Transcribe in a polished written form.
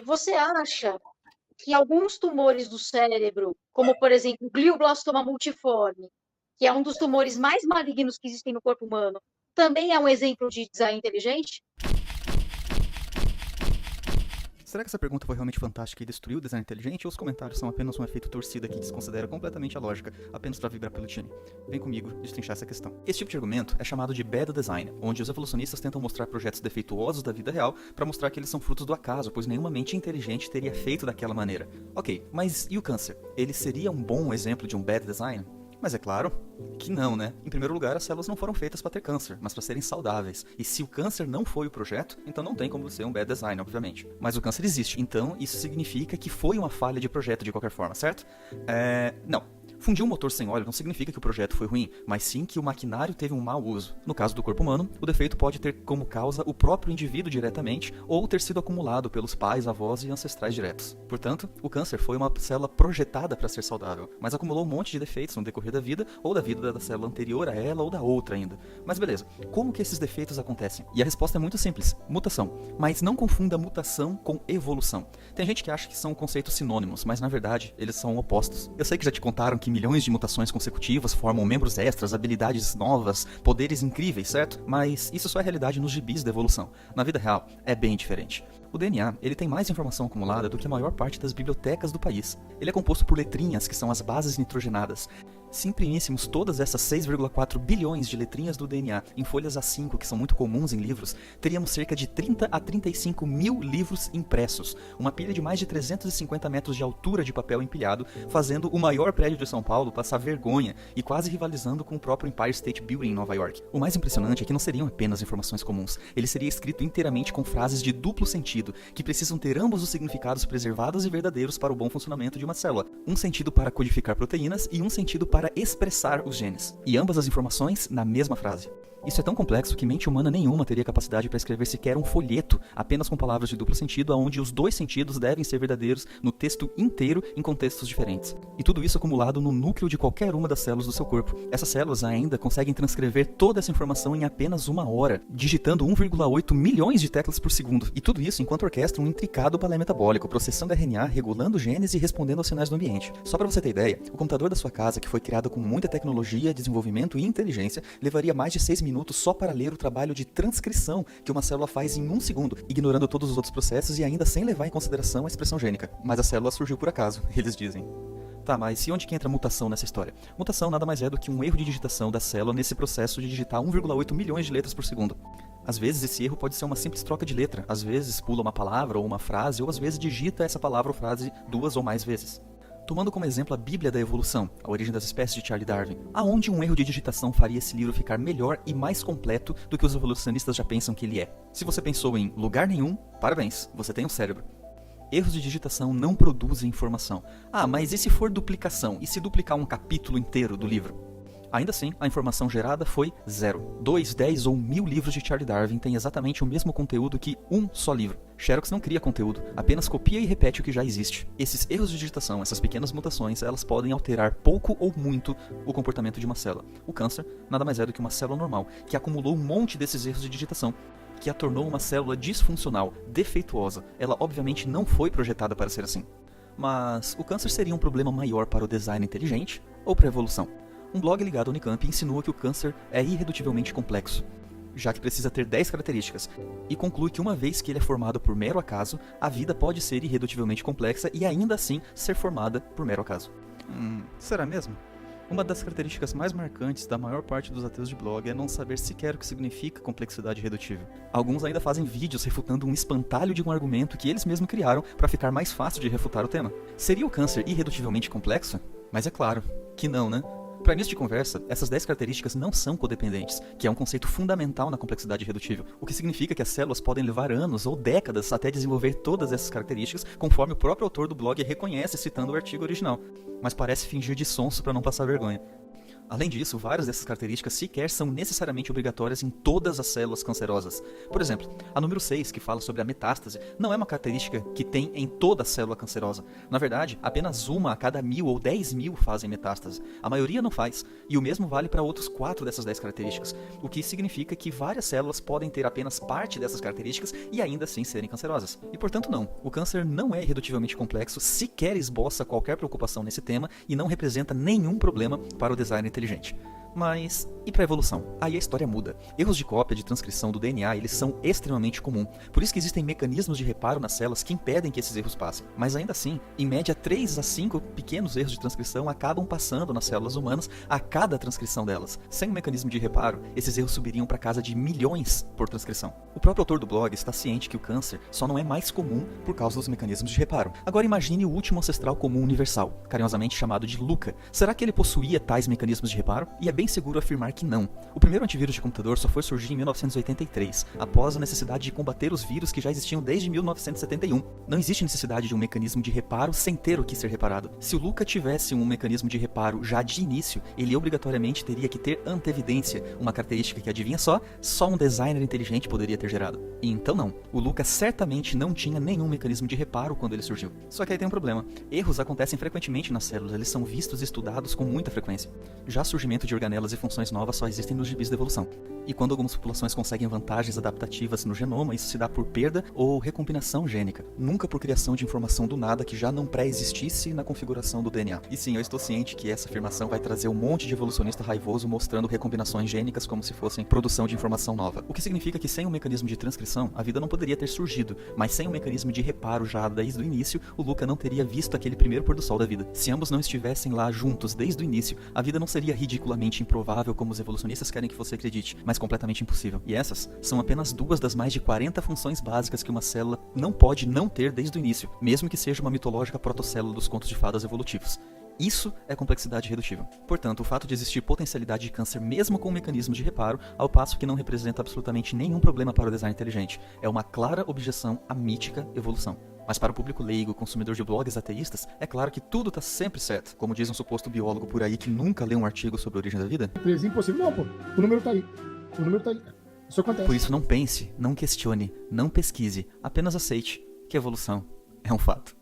Você acha que alguns tumores do cérebro, como por exemplo o glioblastoma multiforme, que é um dos tumores mais malignos que existem no corpo humano, também é um exemplo de design inteligente? Será que essa pergunta foi realmente fantástica e destruiu o design inteligente, ou os comentários são apenas um efeito torcida que desconsidera completamente a lógica, apenas para vibrar pelo time? Vem comigo destrinchar essa questão. Esse tipo de argumento é chamado de bad design, onde os evolucionistas tentam mostrar projetos defeituosos da vida real para mostrar que eles são frutos do acaso, pois nenhuma mente inteligente teria feito daquela maneira. Ok, mas e o câncer? Ele seria um bom exemplo de um bad design? Mas é claro que não, né? Em primeiro lugar, as células não foram feitas para ter câncer, mas para serem saudáveis. E se o câncer não foi o projeto, então não tem como ser um bad design, obviamente. Mas o câncer existe, então isso significa que foi uma falha de projeto de qualquer forma, certo? Não. Fundir um motor sem óleo não significa que o projeto foi ruim, mas sim que o maquinário teve um mau uso. No caso do corpo humano, o defeito pode ter como causa o próprio indivíduo diretamente ou ter sido acumulado pelos pais, avós e ancestrais diretos. Portanto, o câncer foi uma célula projetada para ser saudável, mas acumulou um monte de defeitos no decorrer da vida ou da vida da célula anterior a ela ou da outra ainda. Mas beleza, como que esses defeitos acontecem? E a resposta é muito simples, mutação. Mas não confunda mutação com evolução. Tem gente que acha que são conceitos sinônimos, mas na verdade eles são opostos. Eu sei que já te contaram que milhões de mutações consecutivas formam membros extras, habilidades novas, poderes incríveis, certo? Mas isso só é realidade nos gibis da evolução. Na vida real, é bem diferente. O DNA, ele tem mais informação acumulada do que a maior parte das bibliotecas do país. Ele é composto por letrinhas, que são as bases nitrogenadas. Se imprimíssemos todas essas 6,4 bilhões de letrinhas do DNA em folhas A5, que são muito comuns em livros, teríamos cerca de 30 a 35 mil livros impressos, uma pilha de mais de 350 metros de altura de papel empilhado, fazendo o maior prédio de São Paulo passar vergonha e quase rivalizando com o próprio Empire State Building em Nova York. O mais impressionante é que não seriam apenas informações comuns, ele seria escrito inteiramente com frases de duplo sentido, que precisam ter ambos os significados preservados e verdadeiros para o bom funcionamento de uma célula. Um sentido para codificar proteínas e um sentido para expressar os genes. E ambas as informações na mesma frase. Isso é tão complexo que mente humana nenhuma teria capacidade para escrever sequer um folheto apenas com palavras de duplo sentido, onde os dois sentidos devem ser verdadeiros no texto inteiro em contextos diferentes. E tudo isso acumulado no núcleo de qualquer uma das células do seu corpo. Essas células ainda conseguem transcrever toda essa informação em apenas uma hora, digitando 1,8 milhões de teclas por segundo. E tudo isso enquanto orquestra um intricado balé metabólico, processando RNA, regulando genes e respondendo aos sinais do ambiente. Só para você ter ideia, o computador da sua casa, que foi criado com muita tecnologia, desenvolvimento e inteligência, levaria mais de 6 minutos só para ler o trabalho de transcrição que uma célula faz em 1 segundo, ignorando todos os outros processos e ainda sem levar em consideração a expressão gênica. Mas a célula surgiu por acaso, eles dizem. Tá, mas e onde que entra a mutação nessa história? Mutação nada mais é do que um erro de digitação da célula nesse processo de digitar 1,8 milhões de letras por segundo. Às vezes esse erro pode ser uma simples troca de letra, às vezes pula uma palavra ou uma frase, ou às vezes digita essa palavra ou frase 2 ou mais vezes. Tomando como exemplo a Bíblia da Evolução, A Origem das Espécies de Charles Darwin, aonde um erro de digitação faria esse livro ficar melhor e mais completo do que os evolucionistas já pensam que ele é? Se você pensou em lugar nenhum, parabéns, você tem um cérebro. Erros de digitação não produzem informação. Ah, mas e se for duplicação? E se duplicar um capítulo inteiro do livro? Ainda assim, a informação gerada foi 0. 2, 10 ou 1000 livros de Charles Darwin têm exatamente o mesmo conteúdo que um só livro. Xerox não cria conteúdo, apenas copia e repete o que já existe. Esses erros de digitação, essas pequenas mutações, elas podem alterar pouco ou muito o comportamento de uma célula. O câncer nada mais é do que uma célula normal, que acumulou um monte desses erros de digitação, que a tornou uma célula disfuncional, defeituosa. Ela obviamente não foi projetada para ser assim. Mas o câncer seria um problema maior para o design inteligente ou para a evolução? Um blog ligado ao Unicamp insinua que o câncer é irredutivelmente complexo, já que precisa ter 10 características, e conclui que uma vez que ele é formado por mero acaso, a vida pode ser irredutivelmente complexa e ainda assim ser formada por mero acaso. Será mesmo? Uma das características mais marcantes da maior parte dos ateus de blog é não saber sequer o que significa complexidade irredutível. Alguns ainda fazem vídeos refutando um espantalho de um argumento que eles mesmos criaram para ficar mais fácil de refutar o tema. Seria o câncer irredutivelmente complexo? Mas é claro que não, né? Para início de conversa, essas 10 características não são codependentes, que é um conceito fundamental na complexidade irredutível, o que significa que as células podem levar anos ou décadas até desenvolver todas essas características, conforme o próprio autor do blog reconhece citando o artigo original, mas parece fingir de sonso para não passar vergonha. Além disso, várias dessas características sequer são necessariamente obrigatórias em todas as células cancerosas. Por exemplo, a número 6, que fala sobre a metástase, não é uma característica que tem em toda célula cancerosa. Na verdade, apenas uma a cada 1000 ou 10.000 fazem metástase. A maioria não faz, e o mesmo vale para outros 4 dessas 10 características, o que significa que várias células podem ter apenas parte dessas características e ainda assim serem cancerosas. E portanto não, o câncer não é irredutivelmente complexo, sequer esboça qualquer preocupação nesse tema e não representa nenhum problema para o design inteligente. Mas, e para a evolução? Aí a história muda. Erros de cópia de transcrição do DNA, eles são extremamente comuns. Por isso que existem mecanismos de reparo nas células que impedem que esses erros passem. Mas ainda assim, em média 3 a 5 pequenos erros de transcrição acabam passando nas células humanas a cada transcrição delas. Sem um mecanismo de reparo, esses erros subiriam para casa de milhões por transcrição. O próprio autor do blog está ciente que o câncer só não é mais comum por causa dos mecanismos de reparo. Agora imagine o último ancestral comum universal, carinhosamente chamado de Luca. Será que ele possuía tais mecanismos de reparo? E é bem seguro afirmar que não. O primeiro antivírus de computador só foi surgir em 1983, após a necessidade de combater os vírus que já existiam desde 1971. Não existe necessidade de um mecanismo de reparo sem ter o que ser reparado. Se o Luca tivesse um mecanismo de reparo já de início, ele obrigatoriamente teria que ter antevidência, uma característica que, adivinha só um designer inteligente poderia ter gerado. E então não, o Luca certamente não tinha nenhum mecanismo de reparo quando ele surgiu. Só que aí tem um problema. Erros acontecem frequentemente nas células, eles são vistos e estudados com muita frequência. Já surgimento de organelas e funções novas só existem nos gibis da evolução. E quando algumas populações conseguem vantagens adaptativas no genoma, isso se dá por perda ou recombinação gênica, nunca por criação de informação do nada que já não pré-existisse na configuração do DNA. E sim, eu estou ciente que essa afirmação vai trazer um monte de evolucionista raivoso mostrando recombinações gênicas como se fossem produção de informação nova. O que significa que sem um mecanismo de transcrição, a vida não poderia ter surgido, mas sem um mecanismo de reparo já desde o início, o Luca não teria visto aquele primeiro pôr do sol da vida. Se ambos não estivessem lá juntos desde o início, a vida não seria ridiculamente improvável como os evolucionistas querem que você acredite, mas completamente impossível. E essas são apenas 2 das mais de 40 funções básicas que uma célula não pode não ter desde o início, mesmo que seja uma mitológica protocélula dos contos de fadas evolutivos. Isso é complexidade irredutível. Portanto, o fato de existir potencialidade de câncer mesmo com um mecanismo de reparo, ao passo que não representa absolutamente nenhum problema para o design inteligente, é uma clara objeção à mítica evolução. Mas para o público leigo, consumidor de blogs ateístas, é claro que tudo está sempre certo, como diz um suposto biólogo por aí que nunca leu um artigo sobre a origem da vida. Impossível. Não, pô. O número tá aí. O número tá aí. Isso acontece. Por isso não pense, não questione, não pesquise, apenas aceite que a evolução é um fato.